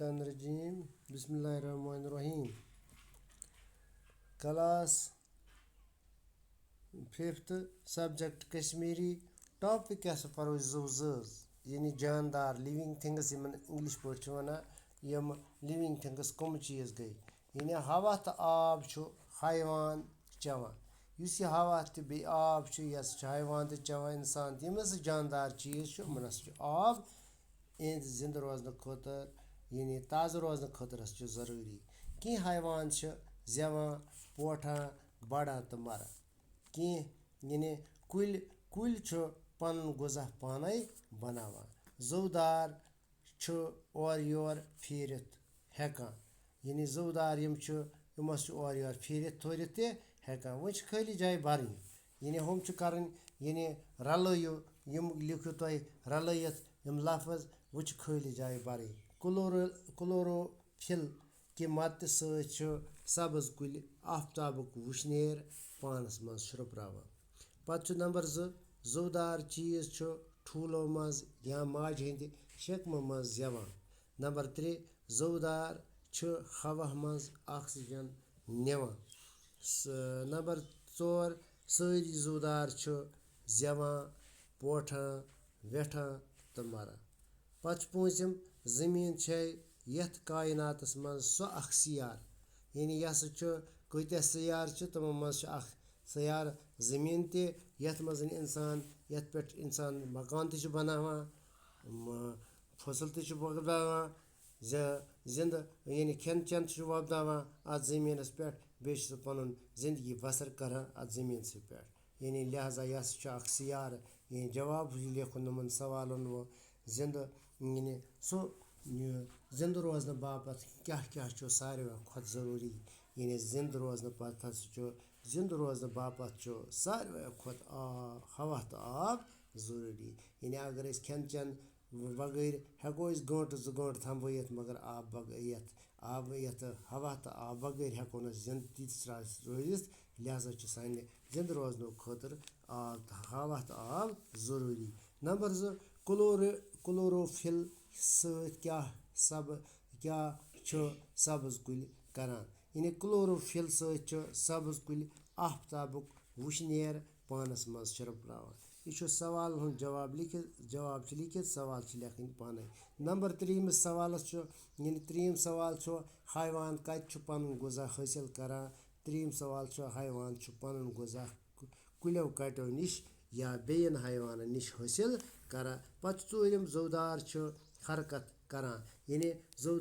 Mineşşeytanirracim. Bismillahirrahmanirrahim. Class 5th subject Kashmiri topic as for zoos. Yani jandar living things in English pٲٹھۍ وَنان یِم living things کٕم چیٖز گٔے یعنی ہوا تہٕ آب چھُ حیوان چٮ۪وان یُس یہِ ہوا تہٕ بیٚیہِ آب چھُ یہِ ہسا چھُ حیوان تہِ چٮ۪وان اِنسان تہِ یِم ہسا جاندار چیٖز چھُ یِمن ہسا چھُ آب یِہنٛدِ زِندٕ روزنہٕ خٲطرٕ یعنی تازٕ روزنہٕ خٲطرٕ ہسا چھُ ضروٗری کینٛہہ حیوان چھِ زٮ۪وان پوٹان بڑان تہٕ مران کینٛہہ یعنی کُلۍ چھُ پنُن غذا پانے بناوان زُودار چھُ اورٕ یور پھیٖرِتھ ہٮ۪کان یعنی زُودار یِم چھِ یِم ہسا چھِ اورٕ یور پھیٖرِتھ تھوٗرِتھ تہِ ہٮ۪کان وۄنۍ چھِ خٲلی جایہِ بھرٕنۍ یعنی ہُم چھِ کرٕنۍ یعنی رلٲیِو یِم لیکھِو تُہۍ رلٲیِتھ یِم لفظ وۄنۍ چھِ خٲلی جایہِ بھرٕنۍ کلوروفِل کہِ مدتہٕ سۭتۍ چھُ سبٕز کُلۍ آفتابُک وُشنیر پانس منٛز شرٛوپراوان پتہٕ چھُ نمبر 2 زُودار چیٖز چھُ ٹھوٗلو منٛز یا ماجہِ ہِنٛدِ شکمہٕ منٛز زٮ۪وان نمبر 3 زُودار چھُ ہوا منٛز آکسیجن نِوان نمبر 4 سٲری زُودار چھُ زٮ۪وان پوٹان ویٹھان تہٕ مران پتہٕ چھُ پوٗنٛژِم زٔمیٖن چھے یتھ کایناتس منٛز سۄ اکھ سیارٕ یعنی یہِ ہسا چھُ کۭتیاہ سیارٕ چھِ تِمو منٛز چھُ اکھ سیارٕ زٔمیٖن تہِ یتھ منٛز اِنسان یتھ پٮ۪ٹھ اِنسان مکان تہِ چھُ بناوان فصل تہِ چھُ وۄپداوان زِندٕ یعنی کھٮ۪ن چٮ۪ن چھُ وۄپداوان اتھ زٔمیٖنس پٮ۪ٹھ بیٚیہِ چھُ سُہ پنُن زندگی بسر کران اتھ زٔمیٖنسٕے پٮ۪ٹھ یعنی لہذا یہِ ہسا چھُ اکھ سیارٕ یعنی جواب لیکھُن یِمن سوالن وۄنۍ زِندٕ یعنی سُہ زِندٕ روزنہٕ باپتھ کیٛاہ کیٛاہ چھُ ساروٕے کھۄتہٕ ضروٗری یعنی زِندٕ روزنہٕ پتہٕ ہسا چھُ زِندٕ روزنہٕ باپتھ چھُ ساروٕے کھۄتہٕ ہوا تہٕ آب ضروٗری یعنی اگر أسۍ کھٮ۪ن چٮ۪ن بغٲر ہٮ۪کو أسۍ گٲنٛٹہٕ 2 گٲنٛٹہٕ تھنٛبٲیِتھ مگر یتھ ہوا تہٕ آب بغٲر ہٮ۪کو نہٕ أسۍ زِندٕ تیٖتِس کالس روٗزِتھ لہذا چھُ سانہِ زِندٕ روزنہٕ خٲطرٕ ہوا تہٕ آب ضروٗری نمبر 2 کلوروفِل سۭتۍ کیٛاہ چھُ سبٕز کُلۍ کران یعنی کلوروفِل سۭتۍ چھُ سبٕز کُلۍ آفتابُک وُشنیر پانس منٛز شرٛوپراوان یہِ چھُ سوالن ہُنٛد جواب چھُ لیکھِتھ سوال چھِ لیکھٕنۍ پانے نمبر 3 سوالس چھُ یعنی 3 سوال چھُ حیوان کتہِ چھُ پنُن غذا حٲصِل کران 3 سوال چھُ حیوان چھُ پنُن غذا کُلٮ۪و کٹٮ۪و نِش یا بیٚین حیوانن نِش حٲصِل کران پتہٕ چھُ 4 زُودار چھُ حرکت کران یعنی زُودار